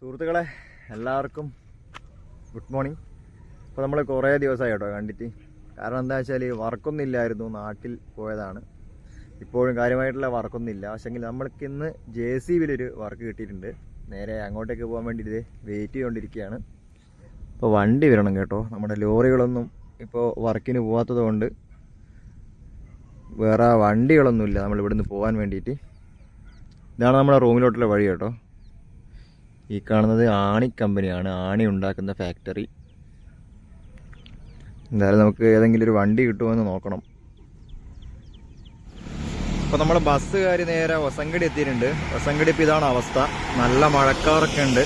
സുഹൃത്തുക്കളെ എല്ലാവർക്കും good morning. ഇപ്പോൾ നമ്മൾ കുറേ ദിവസമായി കേട്ടോ കണ്ടിട്ട്. കാരണം എന്താ വെച്ചാൽ വർക്കൊന്നും ഇല്ലായിരുന്നു, നാട്ടിൽ പോയതാണ്. ഇപ്പോഴും കാര്യമായിട്ടുള്ള വർക്കൊന്നും ഇല്ല. പക്ഷേങ്കിൽ നമ്മൾക്ക് ഇന്ന് JCBയിലൊരു വർക്ക് കിട്ടിയിട്ടുണ്ട്. നേരെ അങ്ങോട്ടേക്ക് പോകാൻ വേണ്ടി ഇത് വെയിറ്റ് ചെയ്തുകൊണ്ടിരിക്കുകയാണ്. ഇപ്പോൾ വണ്ടി വരണം കേട്ടോ. നമ്മുടെ ലോറികളൊന്നും ഇപ്പോൾ വർക്കിന് പോകാത്തത് കൊണ്ട് വേറെ വണ്ടികളൊന്നുമില്ല നമ്മൾ ഇവിടുന്ന് പോകാൻ വേണ്ടിയിട്ട്. ഇതാണ് നമ്മുടെ റൂമിലോട്ടുള്ള വഴി കേട്ടോ. ഈ കാണുന്നത് ആണി കമ്പനിയാണ്, ആണി ഉണ്ടാക്കുന്ന ഫാക്ടറി. എന്തായാലും നമുക്ക് ഏതെങ്കിലും ഒരു വണ്ടി കിട്ടുമെന്ന് നോക്കണം. അപ്പോൾ നമ്മൾ ബസ് കയറി നേരെ ഒസങ്കടി എത്തിയിട്ടുണ്ട്. ഒസങ്കടി ഇപ്പോൾ ഇതാണ് അവസ്ഥ, നല്ല മഴക്കാറൊക്കെ ഉണ്ട്.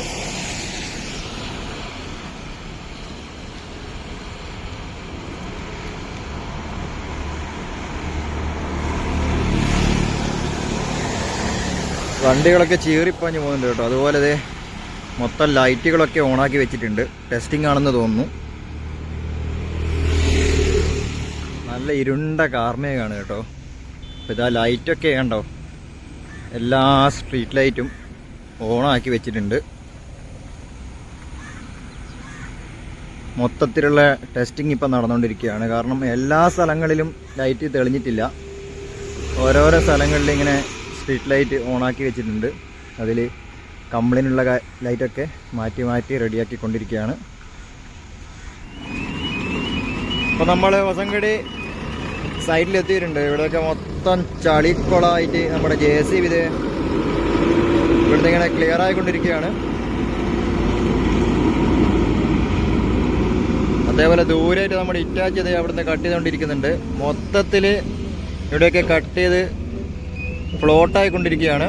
വണ്ടികളൊക്കെ ചീറിപ്പാഞ്ഞ് പോകുന്നുണ്ട് കേട്ടോ. അതുപോലെ ഇതേ മൊത്തം ലൈറ്റുകളൊക്കെ ഓണാക്കി വെച്ചിട്ടുണ്ട്. ടെസ്റ്റിംഗ് ആണെന്ന് തോന്നുന്നു. നല്ല ഇരുണ്ട കാർമേഘമാണ് കേട്ടോ. അപ്പോൾ ഇതാ ലൈറ്റൊക്കെ കണ്ടോ, എല്ലാ സ്ട്രീറ്റ് ലൈറ്റും ഓണാക്കി വെച്ചിട്ടുണ്ട്. മൊത്തത്തിലുള്ള ടെസ്റ്റിംഗ് ഇപ്പം നടന്നുകൊണ്ടിരിക്കുകയാണ്. കാരണം എല്ലാ സ്ഥലങ്ങളിലും ലൈറ്റ് തെളിഞ്ഞിട്ടില്ല. ഓരോരോ സ്ഥലങ്ങളിൽ ഇങ്ങനെ സ്ട്രീറ്റ് ലൈറ്റ് ഓണാക്കി വെച്ചിട്ടുണ്ട്. അതിൽ കംപ്ലൈൻ്റ് ഉള്ള ലൈറ്റൊക്കെ മാറ്റി മാറ്റി റെഡിയാക്കിക്കൊണ്ടിരിക്കുകയാണ്. അപ്പോൾ നമ്മൾ ഒസങ്കടി സൈഡിലെത്തിയിട്ടുണ്ട്. ഇവിടെയൊക്കെ മൊത്തം ചളിക്കുളമായിട്ട് നമ്മുടെ JCB ഇത് ഇവിടുത്തെ ഇങ്ങനെ ക്ലിയർ ആയിക്കൊണ്ടിരിക്കുകയാണ്. അതേപോലെ ദൂരമായിട്ട് നമ്മുടെ ഇറ്റാച്ച് ചെയ്ത് അവിടുന്ന് കട്ട് ചെയ്തുകൊണ്ടിരിക്കുന്നുണ്ട്. മൊത്തത്തിൽ ഇവിടെയൊക്കെ കട്ട് ചെയ്ത് ഫ്ലോട്ടായിക്കൊണ്ടിരിക്കുകയാണ്.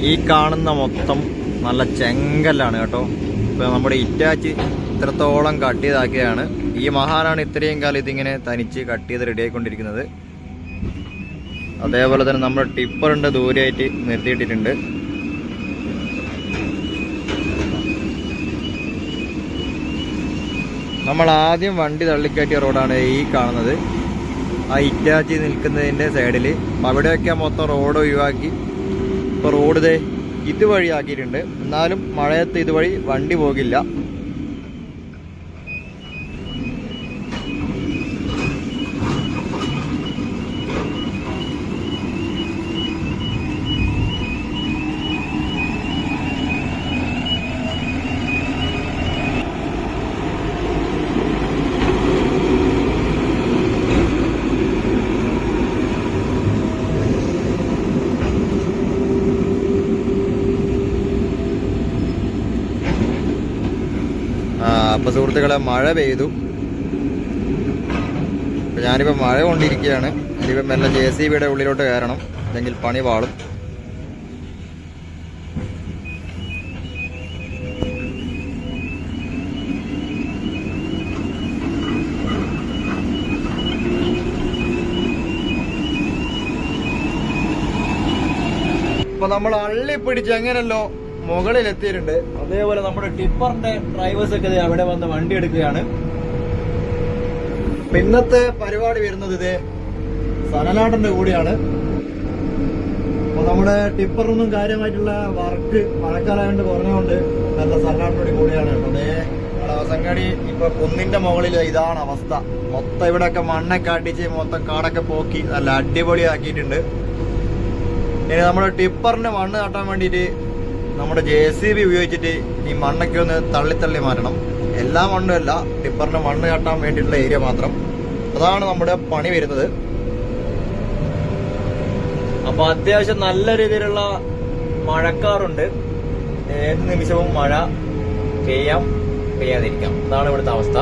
ഈ കാണുന്ന മൊത്തം നല്ല ചെങ്കല്ലാണ് കേട്ടോ. ഇപ്പോൾ നമ്മുടെ ഇറ്റാച്ച് ഇത്രത്തോളം കട്ട് ചെയ്താക്കിയതാണ്. ഈ മഹാനാണ് ഇത്രയും കാലം ഇതിങ്ങനെ തനിച്ച് കട്ട് ചെയ്ത് റെഡി ആയിക്കൊണ്ടിരിക്കുന്നത്. അതേപോലെ തന്നെ നമ്മുടെ ടിപ്പറിൻ്റെ ദൂരെയായിട്ട് നിർത്തിയിട്ടിട്ടുണ്ട്. നമ്മൾ ആദ്യം വണ്ടി തള്ളിക്കയറ്റിയ റോഡാണ് ഈ കാണുന്നത്. ആ ഇറ്റാച്ച് നിൽക്കുന്നതിൻ്റെ സൈഡിൽ അവിടെയൊക്കെ മൊത്തം റോഡ് ഒഴിവാക്കി ഇപ്പോൾ റോഡ് ഇതുവഴി ആക്കിയിട്ടുണ്ട്. എന്നാലും മഴയത്ത് ഇതുവഴി വണ്ടി പോകില്ല. അപ്പോൾ സുഹൃത്തുക്കളെ മഴ പെയ്തു. അപ്പോൾ ഞാനിപ്പോൾ മഴ കൊണ്ടിരിക്കുകയാണ്. ഇനിയിപ്പം മെല്ലെ JCBയുടെ ഉള്ളിലോട്ട് കയറണം, അല്ലെങ്കിൽ പണി പാളും. അപ്പോൾ നമ്മൾ അള്ളിപ്പിടിച്ച് എങ്ങനെയല്ലോ മുകളിലെത്തിയിട്ടുണ്ട്. അതേപോലെ നമ്മുടെ ടിപ്പറിന്റെ ഡ്രൈവേഴ്സ് ഒക്കെ അവിടെ വന്ന് വണ്ടി എടുക്കുകയാണ്. ഇന്നത്തെ പരിപാടി വരുന്നത് ഇത് സനലാട്ടന്റെ കൂടെയാണ്. അപ്പൊ നമ്മുടെ ടിപ്പറിനൊന്നും കാര്യമായിട്ടുള്ള വർക്ക് മഴക്കാലമായിട്ട് കുറഞ്ഞുകൊണ്ട് നല്ല സനലാട്ടന്റെ കൂടെയാണ് കേട്ടോ. നമ്മുടെ ഒസങ്കടി ഇപ്പൊ കുന്നിന്റെ മുകളിൽ ഇതാണ് അവസ്ഥ. മൊത്തം ഇവിടെയൊക്കെ മണ്ണൊക്കെ അടിച്ച് മൊത്തം കാടൊക്കെ പോക്കി നല്ല അടിപൊളിയാക്കിയിട്ടുണ്ട്. ഇനി നമ്മുടെ ടിപ്പറിന്റെ മണ്ണ് തട്ടാൻ വേണ്ടിയിട്ട് നമ്മുടെ JCB ഉപയോഗിച്ചിട്ട് ഈ മണ്ണൊക്കെ ഒന്ന് തള്ളി മാറ്റണം. എല്ലാ മണ്ണും അല്ല, ടിപ്പറിന് മണ്ണ് കട്ടാൻ വേണ്ടിയിട്ടുള്ള ഏരിയ മാത്രം. അതാണ് നമ്മുടെ പണി വരുന്നത്. അപ്പൊ അത്യാവശ്യം നല്ല രീതിയിലുള്ള മഴക്കാറുണ്ട്. ഏത് നിമിഷവും മഴ പെയ്യാതിരിക്കാം. അതാണ് ഇവിടുത്തെ അവസ്ഥ.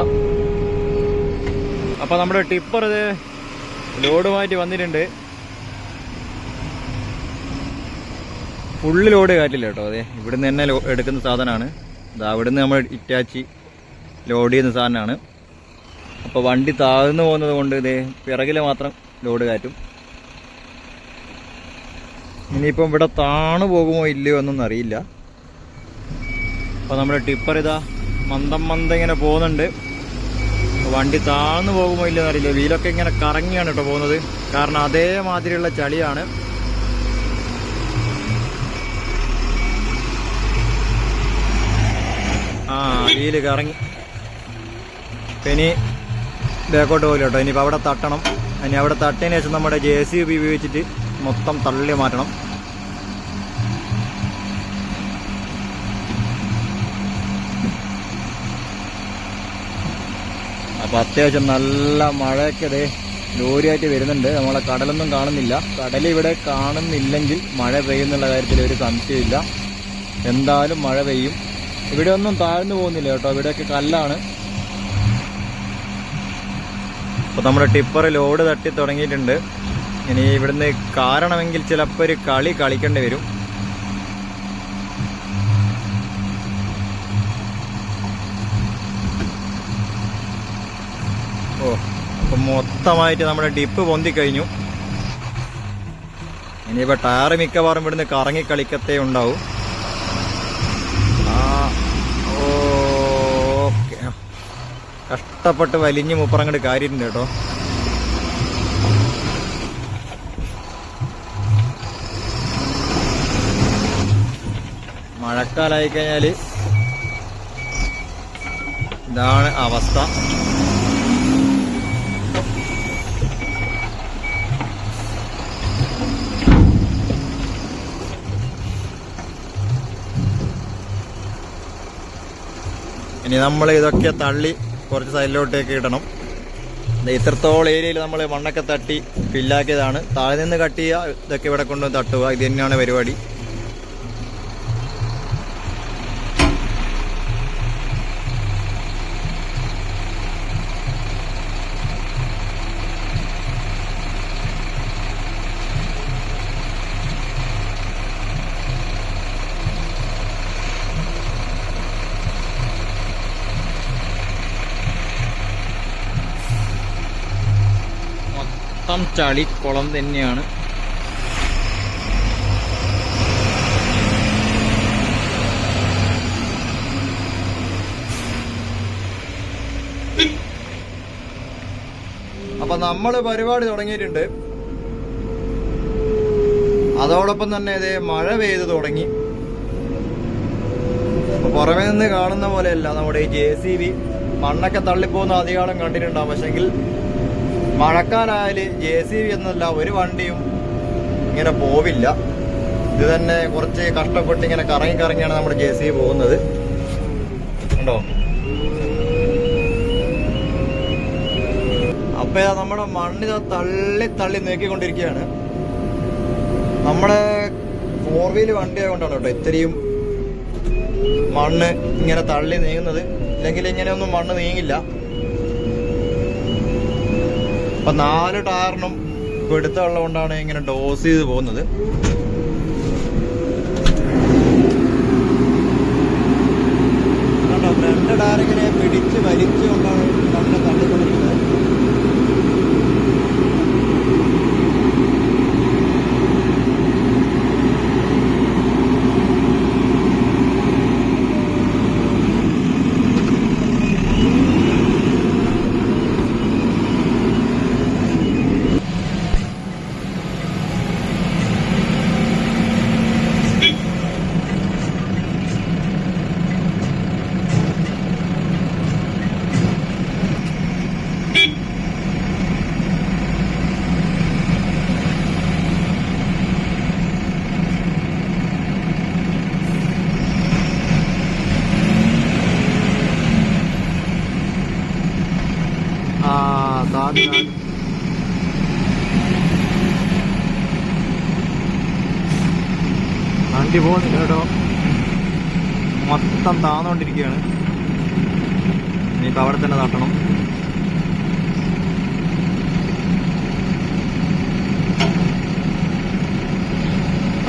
അപ്പൊ നമ്മുടെ ടിപ്പർ ഇത് ലോഡുമായിട്ട് വന്നിട്ടുണ്ട്. ഫുള്ള് ലോഡ് കാറ്റില്ല കേട്ടോ. അതെ, ഇവിടുന്ന് തന്നെ എടുക്കുന്ന സാധനമാണ്. അവിടുന്ന് നമ്മൾ ഇറ്റാച്ചി ലോഡ് ചെയ്യുന്ന സാധനമാണ്. അപ്പോൾ വണ്ടി താഴ്ന്നു പോകുന്നത് കൊണ്ട് ഇത് പിറകിൽ മാത്രം ലോഡ് കയറ്റും. ഇനിയിപ്പം ഇവിടെ താണു പോകുമോ ഇല്ലയോ എന്നൊന്നും അറിയില്ല. അപ്പോൾ നമ്മുടെ ടിപ്പർ ഇതാ മന്ദം ഇങ്ങനെ പോകുന്നുണ്ട്. വണ്ടി താഴ്ന്നു പോകുമോ ഇല്ലയോ എന്നറിയില്ല. വീലൊക്കെ ഇങ്ങനെ കറങ്ങിയാണ് കേട്ടോ പോകുന്നത്, കാരണം അതേമാതിരിയുള്ള ചളിയാണ്. വീല് കറങ്ങി. ഇനി ബാക്കോട്ട് പോകില്ല കേട്ടോ. ഇനിയിപ്പോൾ അവിടെ തട്ടണം. ഇനി അവിടെ തട്ടിയതിന് ശേഷം നമ്മുടെ JCB ഉപയോഗിച്ചിട്ട് മൊത്തം തള്ളി മാറ്റണം. അപ്പോൾ അത്യാവശ്യം നല്ല മഴയൊക്കെ ഇതേ ലോറിയായിട്ട് വരുന്നുണ്ട്. നമ്മളെ കടലൊന്നും കാണുന്നില്ല. കടൽ ഇവിടെ കാണുന്നില്ലെങ്കിൽ മഴ പെയ്യുന്നുള്ള കാര്യത്തിൽ ഒരു സംശയമില്ല. എന്തായാലും മഴ പെയ്യും. ഇവിടെ ഒന്നും താഴ്ന്നു പോകുന്നില്ല കേട്ടോ, ഇവിടെയൊക്കെ കല്ലാണ്. അപ്പോൾ നമ്മുടെ ടിപ്പർ ലോഡ് തട്ടി തുടങ്ങിയിട്ടുണ്ട്. ഇനി ഇവിടുന്ന് കാരണമെങ്കിൽ ചിലപ്പോൾ ഒരു കളി കളിക്കേണ്ടി വരും. അപ്പം മൊത്തമായിട്ട് നമ്മുടെ ടിപ്പ് പൊന്തിക്കഴിഞ്ഞു. ഇനിയിപ്പോൾ ടയർ മിക്കവാറും ഇവിടുന്ന് കറങ്ങി കളിക്കത്തേ ഉണ്ടാവും. ഓക്കെ, കഷ്ടപ്പെട്ട് വലിഞ്ഞ് മുപ്പറങ്ങോട്ട് കാര്യമുണ്ട് കേട്ടോ. മഴക്കാലമായി കഴിഞ്ഞാൽ ഇതാണ് അവസ്ഥ. ഇനി നമ്മൾ ഇതൊക്കെ തള്ളി കുറച്ച് സൈഡിലോട്ടേക്ക് ഇടണം. ഇത്രത്തോളം ഏരിയയിൽ നമ്മൾ മണ്ണൊക്കെ തട്ടി ഫില്ലാക്കിയതാണ്. താഴെ നിന്ന് കട്ട് ചെയ്യുക, ഇതൊക്കെ ഇവിടെ കൊണ്ടുവന്ന് തട്ടുക. ഇത് തന്നെയാണ് പരിപാടി. ചളിക്കുളം തന്നെയാണ്. അപ്പൊ നമ്മള് പരിപാടി തുടങ്ങിയിട്ടുണ്ട്. അതോടൊപ്പം തന്നെ ഇതേ മഴ പെയ്ത് തുടങ്ങി. പുറമേ നിന്ന് കാണുന്ന പോലെയല്ല നമ്മുടെ ഈ JCB മണ്ണൊക്കെ തള്ളിപ്പോകുന്ന അധികാലം കണ്ടിട്ടുണ്ടാവും. പക്ഷെങ്കിൽ മഴക്കാലായാല് JCB എന്നല്ല ഒരു വണ്ടിയും ഇങ്ങനെ പോവില്ല. ഇത് തന്നെ കുറച്ച് കഷ്ടപ്പെട്ട് ഇങ്ങനെ കറങ്ങിയാണ് നമ്മുടെ JCB പോകുന്നത്. ഉണ്ടോ? അപ്പൊ നമ്മുടെ മണ്ണിത തള്ളി നീക്കിക്കൊണ്ടിരിക്കുകയാണ്. നമ്മുടെ 4 വീല് വണ്ടി ആയതുകൊണ്ടാണ് കേട്ടോ ഇത്രയും മണ്ണ് ഇങ്ങനെ തള്ളി നീങ്ങുന്നത്. ഇല്ലെങ്കിൽ ഇങ്ങനെയൊന്നും മണ്ണ് നീങ്ങില്ല. അപ്പൊ 4 ടയറിനും പിടുത്തമുള്ളത് കൊണ്ടാണ് ഇങ്ങനെ ഡോസ് ചെയ്ത് പോകുന്നത്. കണ്ടോ, 2 ടയർ ഇങ്ങനെ പിടിച്ച് വലിച്ചുകൊണ്ടാണ് മണ്ണ് തള്ളിക്കൊണ്ടിരിക്കുന്നത്. വണ്ടി പോകുന്നില്ല കേട്ടോ, മൊത്തം താന്നുകൊണ്ടിരിക്കുകയാണ്. ഇനിയിപ്പോൾ അവിടെ തന്നെ തട്ടണം.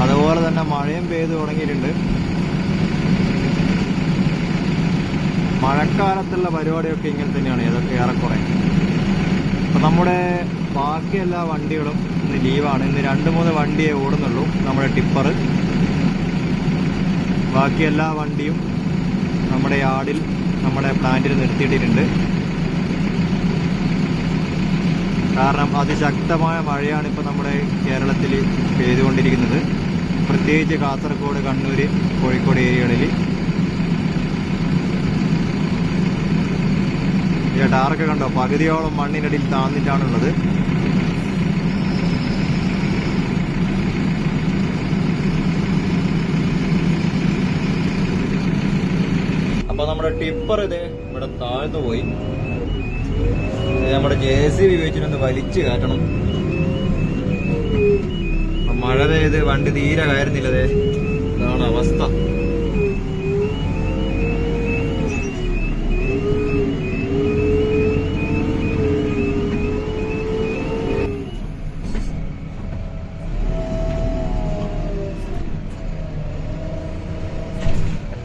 അതുപോലെ തന്നെ മഴയും പെയ്ത് തുടങ്ങിയിട്ടുണ്ട്. മഴക്കാലത്തുള്ള പരിപാടിയൊക്കെ ഇങ്ങനെ തന്നെയാണ് ഏറെക്കുറെ. അപ്പം നമ്മുടെ ബാക്കി എല്ലാ വണ്ടികളും ഇന്ന് ലീവാണ്. ഇന്ന് 2-3 വണ്ടിയേ ഓടുന്നുള്ളൂ നമ്മുടെ ടിപ്പർ. ബാക്കി എല്ലാ വണ്ടിയും നമ്മുടെ യാർഡിൽ നമ്മുടെ പ്ലാന്റിൽ നിർത്തിയിട്ടിട്ടുണ്ട്. കാരണം അതിശക്തമായ മഴയാണ് ഇപ്പോൾ നമ്മുടെ കേരളത്തിൽ പെയ്തുകൊണ്ടിരിക്കുന്നത്. പ്രത്യേകിച്ച് കാസർഗോഡ്, കണ്ണൂർ, കോഴിക്കോട് ഏരിയകളിൽ. ഈ ടാറൊക്കെ കണ്ടോ, പകുതിയോളം മണ്ണിനടിയിൽ താന്നിട്ടാണുള്ളത്. അപ്പൊ നമ്മുടെ ടിപ്പർ ഇത് ഇവിടെ താഴ്ന്നു പോയി. നമ്മുടെ JCB ഉപയോഗിച്ചിട്ടൊന്ന് വലിച്ചു കയറ്റണം. മഴ പെയ്ത് വണ്ടി തീരെ കയറുന്നില്ലതേ. ഇതാണ് അവസ്ഥ.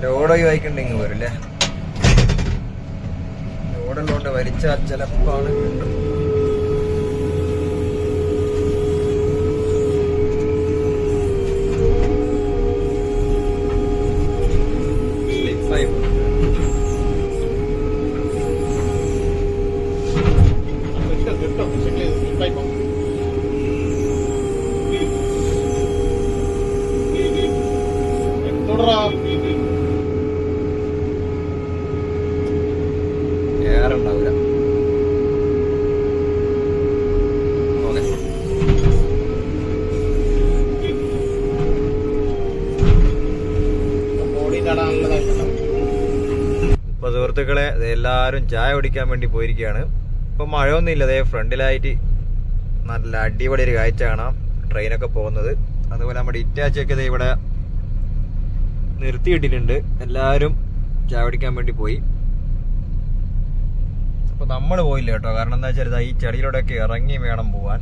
ലോഡൊക്കെ വായിക്കണ്ടെങ്കിൽ വരില്ലേ? ലോഡുള്ളതുകൊണ്ട് വലിച്ചാൽ ചിലപ്പാണ് കിട്ടും. ഏറുണ്ടാവില്ല. ഇപ്പൊ സുഹൃത്തുക്കളെ, എല്ലാരും ചായ കുടിക്കാൻ വേണ്ടി പോയിരിക്കുകയാണ്. ഇപ്പൊ മഴയൊന്നും ഇല്ല. ഫ്രണ്ടിലായിട്ട് നല്ല അടിപൊളി ഒരു കാഴ്ച കാണാം, ട്രെയിനൊക്കെ പോകുന്നത്. അതുപോലെ നമ്മുടെ ഇറ്റാച്ചിയൊക്കെ ഇവിടെ നിർത്തിയിട്ടിട്ടുണ്ട്. എല്ലാരും ചായ കുടിക്കാൻ വേണ്ടി പോയി. അപ്പൊ നമ്മൾ പോയില്ല കേട്ടോ. കാരണം എന്താ വെച്ചാൽ ഈ ചെടിയിലൂടെയൊക്കെ ഇറങ്ങി വേണം പോവാൻ.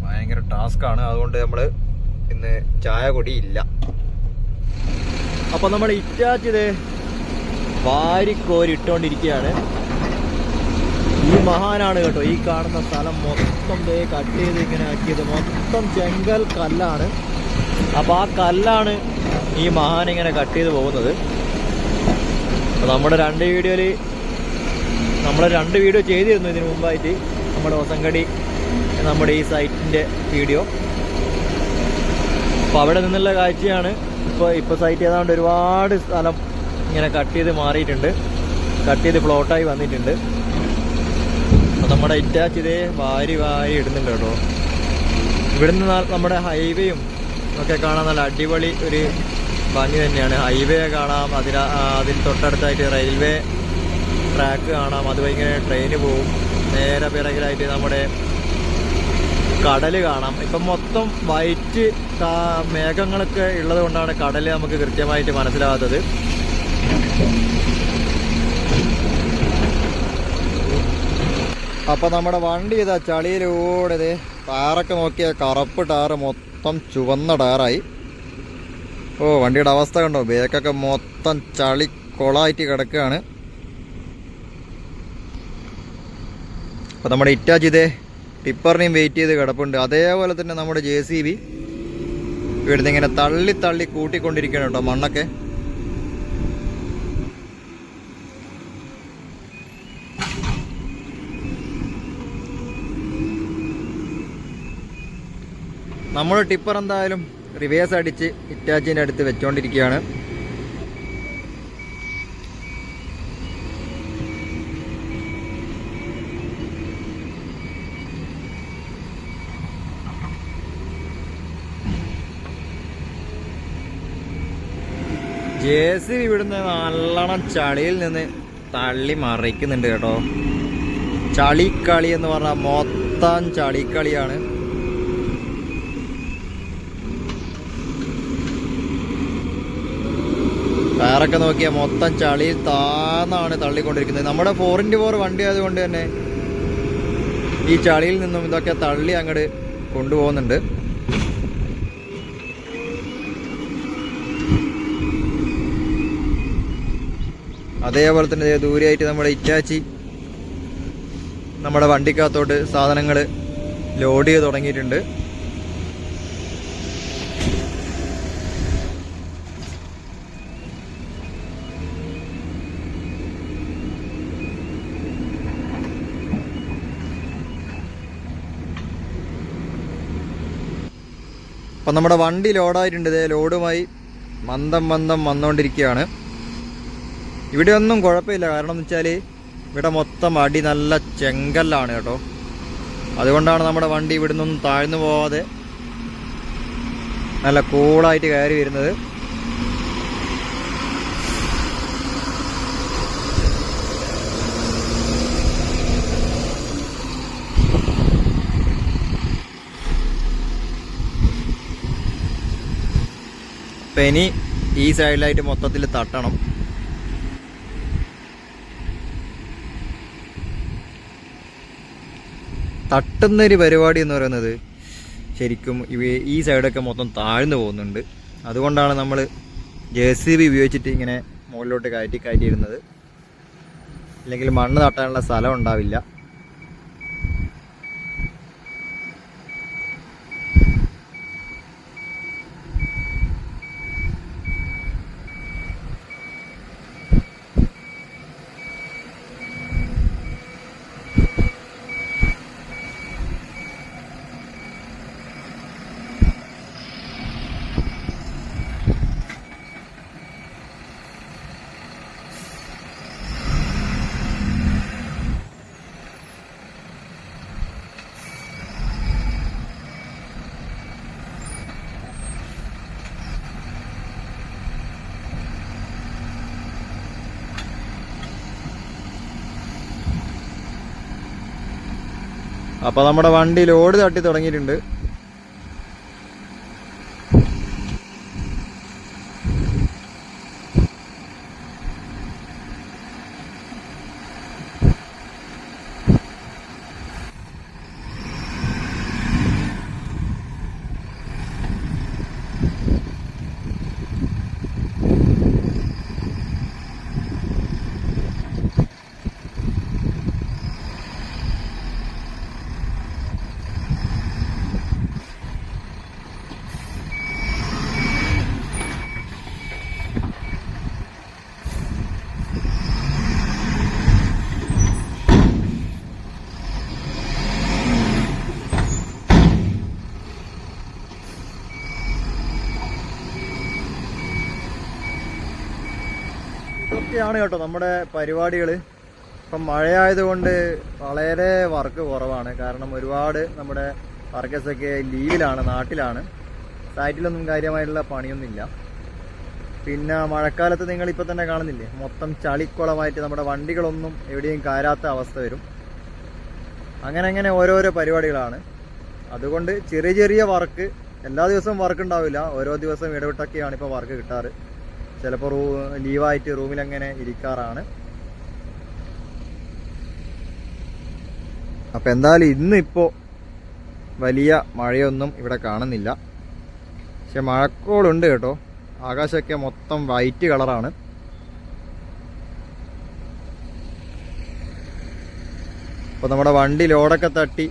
ഭയങ്കര ടാസ്ക്കാണ്. അതുകൊണ്ട് നമ്മള് ഇന്ന് ചായ കുടിയില്ല. അപ്പൊ നമ്മൾ ഇറ്റാച്ചിത് വാരിക്കോരി ഇട്ടുകൊണ്ടിരിക്കുകയാണ്. ഈ മഹാനാണ് കേട്ടോ ഈ കാണുന്ന സ്ഥലം മൊത്തം കട്ട് ചെയ്ത് ഇങ്ങനെ ആക്കിയത്. മൊത്തം ചെങ്കൽ കല്ലാണ്. അപ്പൊ ആ കല്ലാണ് ഈ മഹാൻ ഇങ്ങനെ കട്ട് ചെയ്ത് പോകുന്നത്. അപ്പൊ നമ്മുടെ രണ്ട് വീഡിയോ ചെയ്തിരുന്നു ഇതിനു മുമ്പായിട്ട്. നമ്മുടെ ഹൊസങ്കടി നമ്മുടെ ഈ സൈറ്റിന്റെ വീഡിയോ. അപ്പൊ അവിടെ നിന്നുള്ള കാഴ്ചയാണ്. ഇപ്പൊ സൈറ്റ് ഏതാണ്ട് ഒരുപാട് സ്ഥലം ഇങ്ങനെ കട്ട് ചെയ്ത് മാറിയിട്ടുണ്ട്. കട്ട് ചെയ്ത് പ്ലോട്ടായി വന്നിട്ടുണ്ട്. അപ്പൊ നമ്മുടെ ഇറ്റാച്ച് ഇതേ വാരി ഇടുന്നുണ്ട് കേട്ടോ. ഇവിടുന്ന് നമ്മുടെ ഹൈവേയും ഒക്കെ കാണാൻ നല്ല അടിപൊളി ഒരു ഭംഗി തന്നെയാണ്. ഹൈവേ കാണാം, അതിൽ തൊട്ടടുത്തായിട്ട് റെയിൽവേ ട്രാക്ക് കാണാം. അതുവഴി ഇങ്ങനെ ട്രെയിന് പോവും. നേരെ പിറകിലായിട്ട് നമ്മുടെ കടല് കാണാം. ഇപ്പം മൊത്തം വൈറ്റ് മേഘങ്ങളൊക്കെ ഉള്ളത് കൊണ്ടാണ് കടല് നമുക്ക് കൃത്യമായിട്ട് മനസ്സിലാകാത്തത്. അപ്പൊ നമ്മുടെ വണ്ടി ഇതാ ചളിയിലൂടെ ടയറൊക്കെ നോക്കിയ കറുപ്പ് ടയറ് മൊത്തം ചുവന്ന ടയറായി. ഓ, വണ്ടിയുടെ അവസ്ഥ കണ്ടോ, ബേക്കൊക്കെ മൊത്തം ചളി കൊളായിട്ട് കിടക്കുകയാണ്. അപ്പൊ നമ്മുടെ ഇറ്റാച്ച് ഇതേ ടിപ്പറിനെയും വെയിറ്റ് ചെയ്ത് കിടപ്പുണ്ട്. അതേപോലെ തന്നെ നമ്മുടെ JCB ഇവിടുന്ന് ഇങ്ങനെ തള്ളി കൂട്ടിക്കൊണ്ടിരിക്കുകയാണ് കേട്ടോ മണ്ണൊക്കെ. നമ്മുടെ ടിപ്പർ എന്തായാലും റിവേഴ്സ് അടിച്ച് ഇറ്റാച്ചിൻ്റെ അടുത്ത് വെച്ചോണ്ടിരിക്കുകയാണ്. JCB ഇവിടുന്ന് നല്ലോണം ചളിയിൽ നിന്ന് തള്ളി മറിക്കുന്നുണ്ട് കേട്ടോ. ചളിക്കളി എന്ന് പറഞ്ഞാൽ മൊത്തം ചളിക്കളിയാണ്. ടയറൊക്കെ നോക്കിയാൽ മൊത്തം ചളിയിൽ താന്നാണ് തള്ളിക്കൊണ്ടിരിക്കുന്നത്. നമ്മുടെ 4x4 വണ്ടി ആയതുകൊണ്ട് തന്നെ ഈ ചളിയിൽ നിന്നും ഇതൊക്കെ തള്ളി അങ്ങോട്ട് കൊണ്ടുപോകുന്നുണ്ട്. അതേപോലെ തന്നെ ദേ ദൂരെയായിട്ട് നമ്മുടെ ഇറ്റാച്ചി നമ്മുടെ വണ്ടിക്കകത്തോട്ട് സാധനങ്ങൾ ലോഡ് ചെയ്ത് തുടങ്ങിയിട്ടുണ്ട്. അപ്പം നമ്മുടെ വണ്ടി ലോഡായിട്ടുണ്ട്. ഇതേ ലോഡുമായി മന്ദം വന്നുകൊണ്ടിരിക്കുകയാണ്. ഇവിടെ ഒന്നും കുഴപ്പമില്ല. കാരണം എന്ന് വെച്ചാൽ ഇവിടെ മൊത്തം അടി നല്ല ചെങ്കല്ലാണ് കേട്ടോ. അതുകൊണ്ടാണ് നമ്മുടെ വണ്ടി ഇവിടെ നിന്നൊന്നും താഴ്ന്നു പോവാതെ നല്ല കൂളായിട്ട് കയറി വരുന്നത്. അപ്പം ഇനി ഈ സൈഡിലായിട്ട് മൊത്തത്തിൽ തട്ടണം. തട്ടുന്നൊരു പരിപാടി എന്ന് പറയുന്നത് ശരിക്കും ഈ സൈഡൊക്കെ മൊത്തം താഴ്ന്നു പോകുന്നുണ്ട്. അതുകൊണ്ടാണ് നമ്മൾ JCB ഉപയോഗിച്ചിട്ട് ഇങ്ങനെ മുകളിലോട്ട് കയറ്റിയിരുന്നത്. ഇല്ലെങ്കിൽ മണ്ണ് തട്ടാനുള്ള സ്ഥലം ഉണ്ടാവില്ല. അപ്പോൾ നമ്മുടെ വണ്ടി ലോഡ് തട്ടി തുടങ്ങിയിട്ടുണ്ട്. ഇതൊക്കെയാണ് കേട്ടോ നമ്മുടെ പരിപാടികൾ. ഇപ്പം മഴയായതുകൊണ്ട് വളരെ വർക്ക് കുറവാണ്. കാരണം ഒരുപാട് നമ്മുടെ വർക്കേഴ്സൊക്കെ ലീവിലാണ്, നാട്ടിലാണ്. സൈറ്റിലൊന്നും കാര്യമായിട്ടുള്ള പണിയൊന്നുമില്ല. പിന്നെ മഴക്കാലത്ത് നിങ്ങളിപ്പോൾ തന്നെ കാണുന്നില്ലേ, മൊത്തം ചളിക്കുളമായിട്ട് നമ്മുടെ വണ്ടികളൊന്നും എവിടെയും കയറാത്ത അവസ്ഥ വരും. അങ്ങനെ ഓരോരോ പരിപാടികളാണ്. അതുകൊണ്ട് ചെറിയ വർക്ക്, എല്ലാ ദിവസവും വർക്ക് ഉണ്ടാവില്ല. ഓരോ ദിവസം ഇടവിട്ടൊക്കെയാണ് ഇപ്പോൾ വർക്ക് കിട്ടാറ്. ചിലപ്പോൾ ലീവായിട്ട് റൂമിലങ്ങനെ ഇരിക്കാറാണ്. അപ്പം എന്തായാലും ഇന്നിപ്പോൾ വലിയ മഴയൊന്നും ഇവിടെ കാണുന്നില്ല. പക്ഷെ മഴക്കോളുണ്ട് കേട്ടോ. ആകാശമൊക്കെ മൊത്തം വൈറ്റ് കളറാണ്. അപ്പോൾ നമ്മുടെ വണ്ടി ലോഡൊക്കെ തട്ടി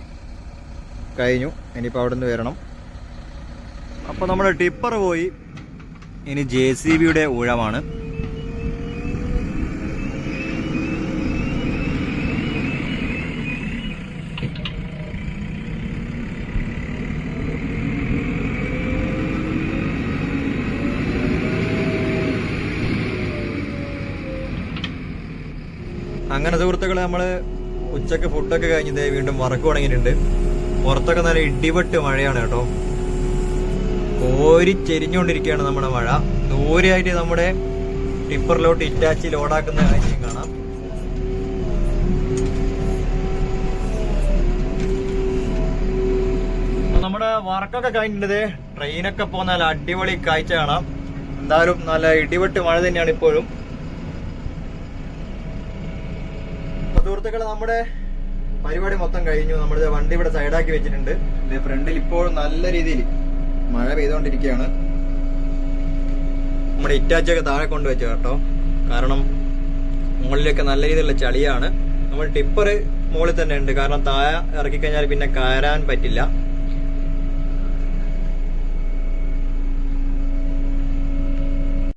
കഴിഞ്ഞു. ഇനിയിപ്പോൾ അവിടെ നിന്ന് വരണം. അപ്പോൾ നമ്മുടെ ടിപ്പർ പോയി. ഇനി JCBയുടെ ഊഴമാണ്. അങ്ങനെ സുഹൃത്തുക്കളെ, നമ്മൾ ഉച്ചക്ക് ഫുഡൊക്കെ കഴിഞ്ഞത് വീണ്ടും വർക്ക് തുടങ്ങിയിട്ടുണ്ട്. പുറത്തൊക്കെ നല്ല ഇടിവെട്ട് മഴയാണ് കേട്ടോ. കോരിച്ചെരിഞ്ഞുകൊണ്ടിരിക്കുകയാണ് നമ്മുടെ മഴ. ദൂരെയായിട്ട് നമ്മുടെ ടിപ്പറിലോട്ട് ഇറ്റാച്ചി ലോഡാക്കുന്ന കാര്യം കാണാം. നമ്മുടെ വർക്കൊക്കെ കഴിഞ്ഞിട്ട് ട്രെയിനൊക്കെ പോകുന്ന നല്ല അടിപൊളി കാഴ്ച കാണാം. എന്തായാലും നല്ല ഇടിവെട്ട് മഴ തന്നെയാണ് ഇപ്പോഴും. സുഹൃത്തുക്കളെ, നമ്മുടെ പരിപാടി മൊത്തം കഴിഞ്ഞു. നമ്മുടെ വണ്ടി ഇവിടെ സൈഡാക്കി വെച്ചിട്ടുണ്ട്. ഫ്രണ്ടിൽ ഇപ്പോഴും നല്ല രീതിയിൽ മഴ പെയ്തുകൊണ്ടിരിക്കുകയാണ്. നമ്മുടെ ഇറ്റാച്ചിയൊക്കെ താഴെ കൊണ്ടുവച്ചു കേട്ടോ. കാരണം മുകളിലൊക്കെ നല്ല രീതിയിലുള്ള ചളിയാണ്. നമ്മൾ ടിപ്പർ മുകളിൽ തന്നെ ഉണ്ട്, കാരണം താഴെ ഇറക്കി കഴിഞ്ഞാൽ പിന്നെ കയറാൻ പറ്റില്ല.